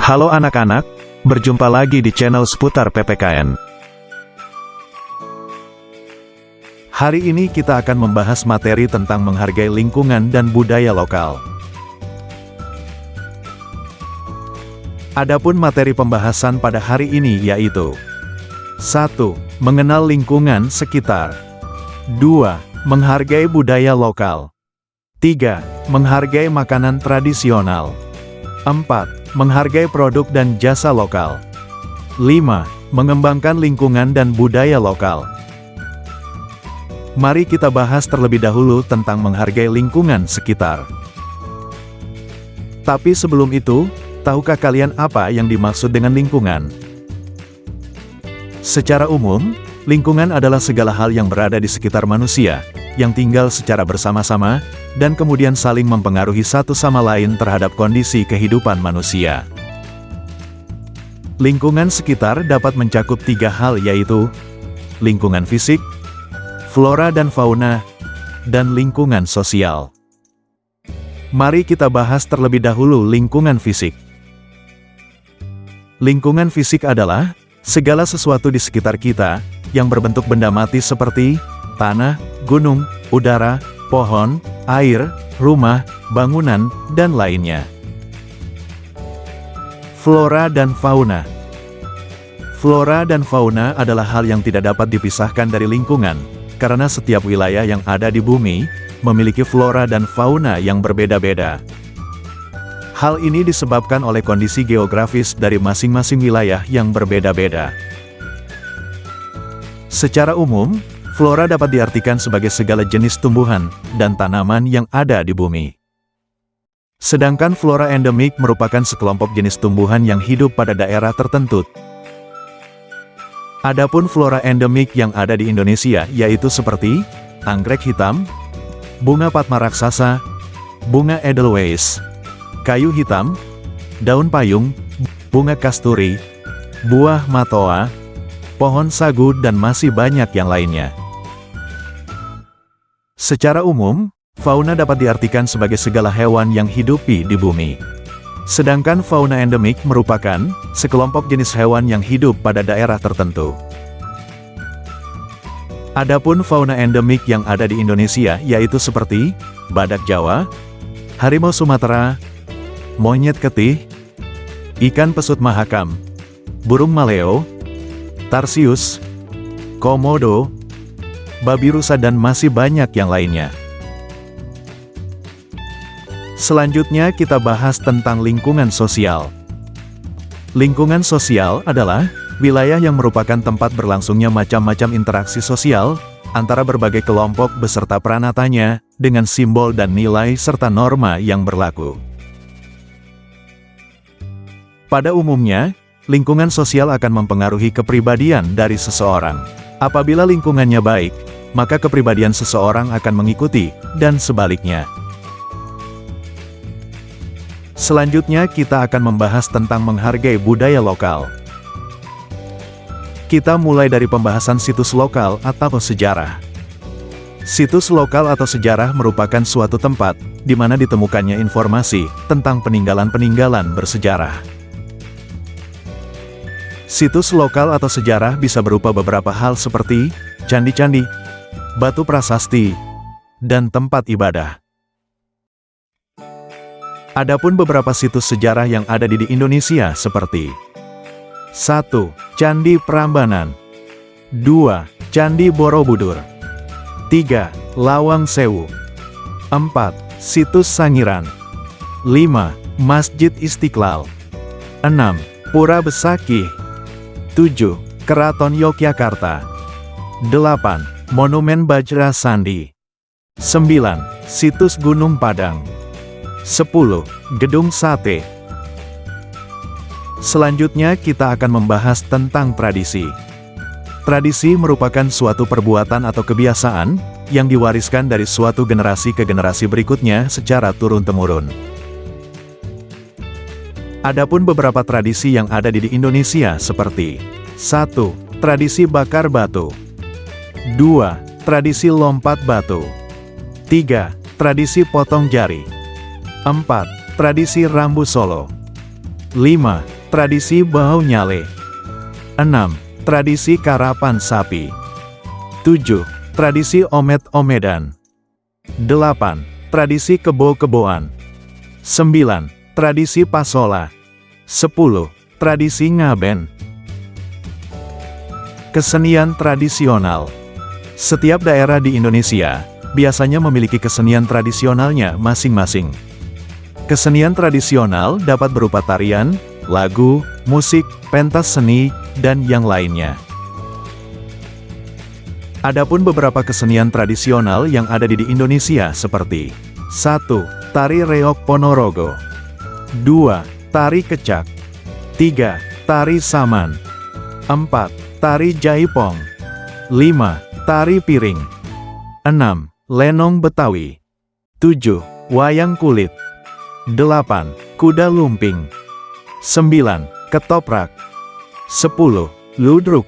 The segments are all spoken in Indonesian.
Halo anak-anak, berjumpa lagi di channel seputar PPKN. Hari ini kita akan membahas materi tentang menghargai lingkungan dan budaya lokal. Adapun materi pembahasan pada hari ini yaitu 1. Mengenal lingkungan sekitar. 2. Menghargai budaya lokal. 3. Menghargai makanan tradisional. 4. Menghargai produk dan jasa lokal. 5. Mengembangkan lingkungan dan budaya lokal. Mari kita bahas terlebih dahulu tentang menghargai lingkungan sekitar. Tapi sebelum itu, tahukah kalian apa yang dimaksud dengan lingkungan? Secara umum, lingkungan adalah segala hal yang berada di sekitar manusia, yang tinggal secara bersama-sama, dan kemudian saling mempengaruhi satu sama lain terhadap kondisi kehidupan manusia. Lingkungan sekitar dapat mencakup 3 hal yaitu lingkungan fisik, flora dan fauna, dan lingkungan sosial. Mari kita bahas terlebih dahulu lingkungan fisik. Lingkungan fisik adalah segala sesuatu di sekitar kita yang berbentuk benda mati seperti tanah, gunung, udara, pohon, air, rumah, bangunan, dan lainnya. Flora dan fauna. Flora dan fauna adalah hal yang tidak dapat dipisahkan dari lingkungan, karena setiap wilayah yang ada di bumi memiliki flora dan fauna yang berbeda-beda. Hal ini disebabkan oleh kondisi geografis dari masing-masing wilayah yang berbeda-beda. Secara umum, flora dapat diartikan sebagai segala jenis tumbuhan dan tanaman yang ada di bumi. Sedangkan flora endemik merupakan sekelompok jenis tumbuhan yang hidup pada daerah tertentu. Adapun flora endemik yang ada di Indonesia yaitu seperti anggrek hitam, bunga padma raksasa, bunga edelweiss, kayu hitam, daun payung, bunga kasturi, buah matoa, pohon sagu dan masih banyak yang lainnya. Secara umum, fauna dapat diartikan sebagai segala hewan yang hidupi di bumi. Sedangkan fauna endemik merupakan sekelompok jenis hewan yang hidup pada daerah tertentu. Adapun fauna endemik yang ada di Indonesia yaitu seperti badak Jawa, harimau Sumatera, monyet ketih, ikan pesut mahakam, burung maleo, tarsius, komodo, babi rusa dan masih banyak yang lainnya. Selanjutnya kita bahas tentang lingkungan sosial. Lingkungan sosial adalah wilayah yang merupakan tempat berlangsungnya macam-macam interaksi sosial antara berbagai kelompok beserta peranatanya dengan simbol dan nilai serta norma yang berlaku. Pada umumnya, lingkungan sosial akan mempengaruhi kepribadian dari seseorang. Apabila lingkungannya baik, maka kepribadian seseorang akan mengikuti, dan sebaliknya. Selanjutnya kita akan membahas tentang menghargai budaya lokal. Kita mulai dari pembahasan situs lokal atau sejarah. Situs lokal atau sejarah merupakan suatu tempat, di mana ditemukannya informasi tentang peninggalan-peninggalan bersejarah. Situs lokal atau sejarah bisa berupa beberapa hal seperti candi-candi, batu prasasti, dan tempat ibadah. Adapun beberapa situs sejarah yang ada di Indonesia seperti 1. Candi Prambanan. 2. Candi Borobudur. 3. Lawang Sewu. 4. Situs Sangiran. 5. Masjid Istiqlal. 6. Pura Besakih. 7. Keraton Yogyakarta. 8. Monumen Bajra Sandi. 9. Situs Gunung Padang. 10. Gedung Sate. Selanjutnya kita akan membahas tentang tradisi. Tradisi merupakan suatu perbuatan atau kebiasaan yang diwariskan dari suatu generasi ke generasi berikutnya secara turun-temurun. Adapun beberapa tradisi yang ada di Indonesia seperti 1. Tradisi bakar batu. 2. Tradisi lompat batu. 3. Tradisi potong jari. 4. Tradisi rambu solo. 5. Tradisi Bau Nyale. 6. Tradisi Karapan Sapi. 7. Tradisi Omet-Omedan. 8. Tradisi Kebo-Keboan. 9. Tradisi Pasola. 10. Tradisi Ngaben. Kesenian tradisional. Setiap daerah di Indonesia biasanya memiliki kesenian tradisionalnya masing-masing. Kesenian tradisional dapat berupa tarian, lagu, musik, pentas seni, dan yang lainnya. Adapun beberapa kesenian tradisional yang ada di Indonesia seperti 1. Tari Reog Ponorogo. 2. Tari Kecak. 3. Tari Saman. 4. Tari Jaipong. 5. Tari Piring. 6. Lenong Betawi. 7. Wayang Kulit. 8. Kuda Lumping. 9. Ketoprak. 10. Ludruk.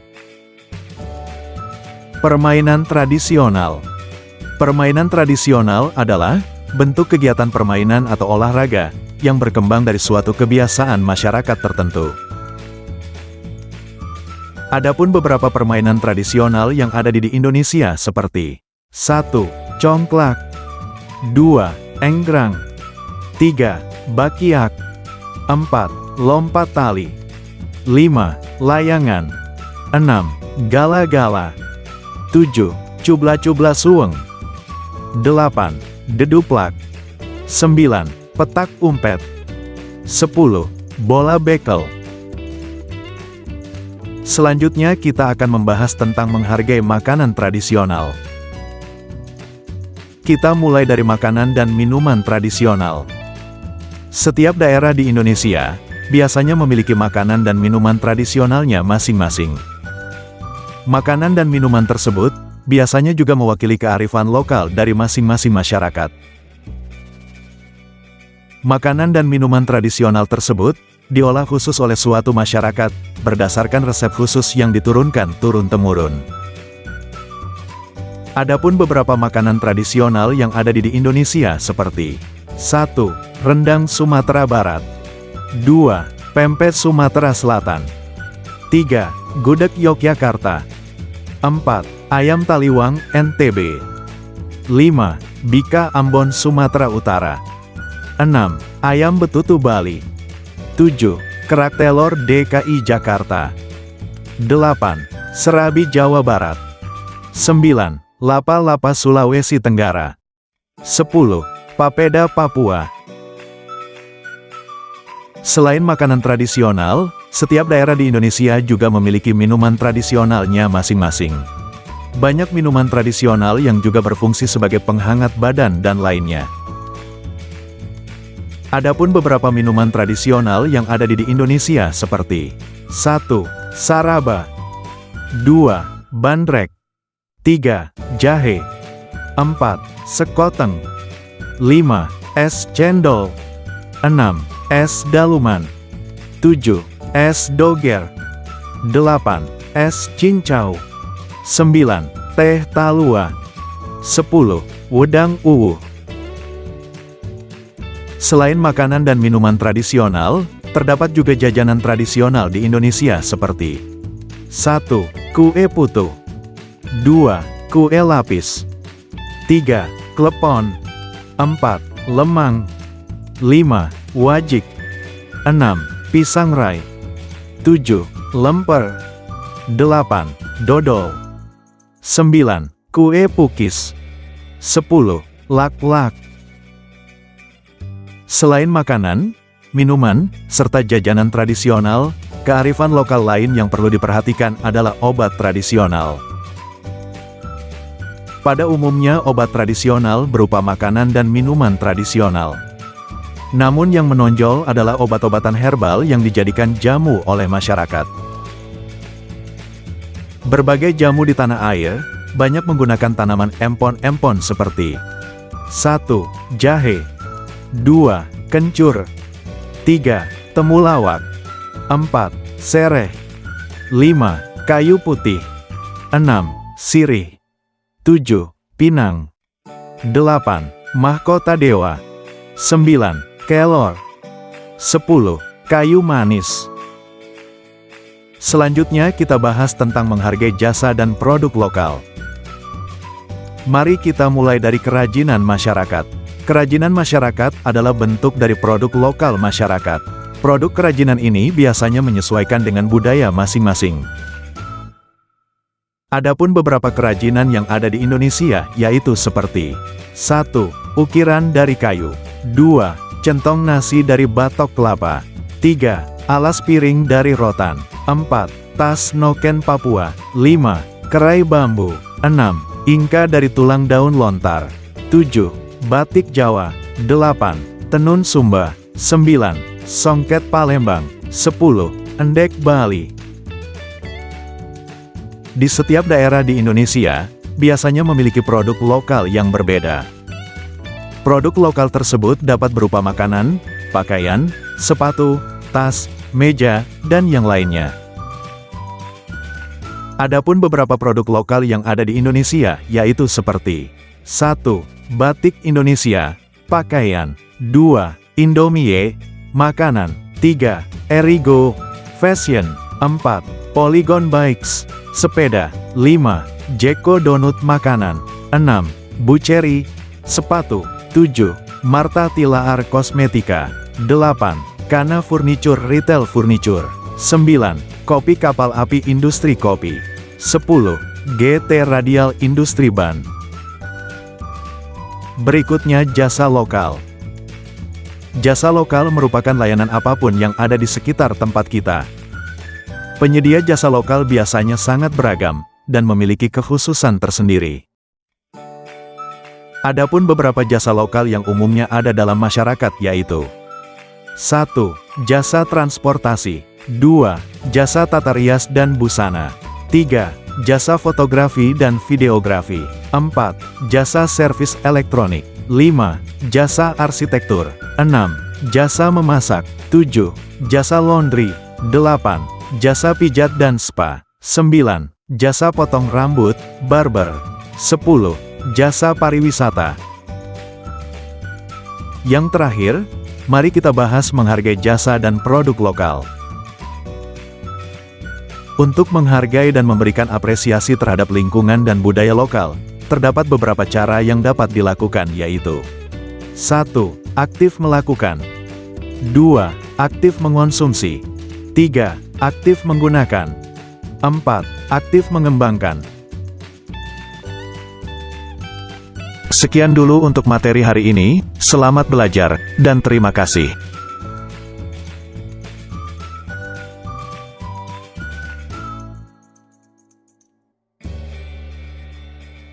Permainan tradisional. Permainan tradisional adalah bentuk kegiatan permainan atau olahraga yang berkembang dari suatu kebiasaan masyarakat tertentu. Adapun beberapa permainan tradisional yang ada di Indonesia seperti 1. Congklak. 2. Enggrang. 3. Bakiak. 4. Lompat tali. 5. Layangan. 6. Gala-gala. 7. Cubla-cubla suweng. 8. Deduplak. 9. Petak umpet. 10. Bola bekel. Selanjutnya kita akan membahas tentang menghargai makanan tradisional. Kita mulai dari makanan dan minuman tradisional. Setiap daerah di Indonesia biasanya memiliki makanan dan minuman tradisionalnya masing-masing. Makanan dan minuman tersebut biasanya juga mewakili kearifan lokal dari masing-masing masyarakat. Makanan dan minuman tradisional tersebut diolah khusus oleh suatu masyarakat berdasarkan resep khusus yang diturunkan turun-temurun. Adapun beberapa makanan tradisional yang ada di Indonesia seperti 1. Rendang Sumatera Barat. 2. Pempek Sumatera Selatan. 3. Gudeg Yogyakarta. 4. Ayam Taliwang NTB. 5. Bika Ambon Sumatera Utara. 6. Ayam Betutu Bali. 7. Kerak telor DKI Jakarta. 8. Serabi Jawa Barat. 9. Lapa-lapa Sulawesi Tenggara. 10. Papeda Papua. Selain makanan tradisional, setiap daerah di Indonesia juga memiliki minuman tradisionalnya masing-masing. Banyak minuman tradisional yang juga berfungsi sebagai penghangat badan dan lainnya. Adapun beberapa minuman tradisional yang ada di Indonesia seperti 1. Saraba. 2. Bandrek. 3. Jahe. 4. Sekoteng. 5. Es cendol. 6. Es daluman. 7. Es doger. 8. Es cincau. 9. Teh talua. 10. Wedang uwuh. Selain makanan dan minuman tradisional, terdapat juga jajanan tradisional di Indonesia seperti 1. Kue putu. 2. Kue lapis. 3. Klepon. 4. Lemang. 5. Wajik. 6. Pisang rai. 7. Lemper. 8. Dodol. 9. Kue pukis. 10. Lak-lak. Selain makanan, minuman, serta jajanan tradisional, kearifan lokal lain yang perlu diperhatikan adalah obat tradisional. Pada umumnya obat tradisional berupa makanan dan minuman tradisional. Namun yang menonjol adalah obat-obatan herbal yang dijadikan jamu oleh masyarakat. Berbagai jamu di tanah air, banyak menggunakan tanaman empon-empon seperti 1. Jahe. 2. Kencur. 3. Temulawak. 4. Sereh. 5. Kayu putih. 6. Sirih. 7. Pinang. 8. Mahkota dewa. 9. Kelor. 10. Kayu manis. Selanjutnya kita bahas tentang menghargai jasa dan produk lokal. Mari kita mulai dari kerajinan masyarakat. Kerajinan masyarakat adalah bentuk dari produk lokal masyarakat. Produk kerajinan ini biasanya menyesuaikan dengan budaya masing-masing. Adapun beberapa kerajinan yang ada di Indonesia yaitu seperti 1. Ukiran dari kayu. 2. Centong nasi dari batok kelapa. 3. Alas piring dari rotan. 4. Tas noken Papua. 5. Kerai bambu. 6. Ingka dari tulang daun lontar. 7. Batik Jawa. 8. Tenun Sumba. 9. Songket Palembang. 10. Endek Bali. Di setiap daerah di Indonesia, biasanya memiliki produk lokal yang berbeda. Produk lokal tersebut dapat berupa makanan, pakaian, sepatu, tas, meja, dan yang lainnya. Adapun beberapa produk lokal yang ada di Indonesia, yaitu seperti 1. Batik Indonesia, pakaian. 2. Indomie, makanan. 3. Erigo, fashion. 4. Polygon Bikes, sepeda. 5. Jeko Donut makanan. 6. Buceri, sepatu. 7. Marta Tilaar kosmetika. 8. Kana Furniture Retail Furniture. 9. Kopi Kapal Api Industri Kopi. 10. GT Radial Industri Ban. Berikutnya jasa lokal. Jasa lokal merupakan layanan apapun yang ada di sekitar tempat kita. Penyedia jasa lokal biasanya sangat beragam, dan memiliki kekhususan tersendiri. Adapun beberapa jasa lokal yang umumnya ada dalam masyarakat yaitu 1. Jasa transportasi. 2. Jasa tata rias dan busana. 3. Jasa fotografi dan videografi. 4. Jasa servis elektronik. 5. Jasa arsitektur. 6. Jasa memasak. 7. Jasa laundry. 8. Jasa pijat dan spa. 9. Jasa potong rambut, barber. 10. Jasa pariwisata. Yang terakhir, mari kita bahas menghargai jasa dan produk lokal. Untuk menghargai dan memberikan apresiasi terhadap lingkungan dan budaya lokal, terdapat beberapa cara yang dapat dilakukan yaitu 1. Aktif melakukan. 2. Aktif mengonsumsi. 3. Aktif menggunakan. 4. Aktif mengembangkan. Sekian dulu untuk materi hari ini, selamat belajar, dan terima kasih.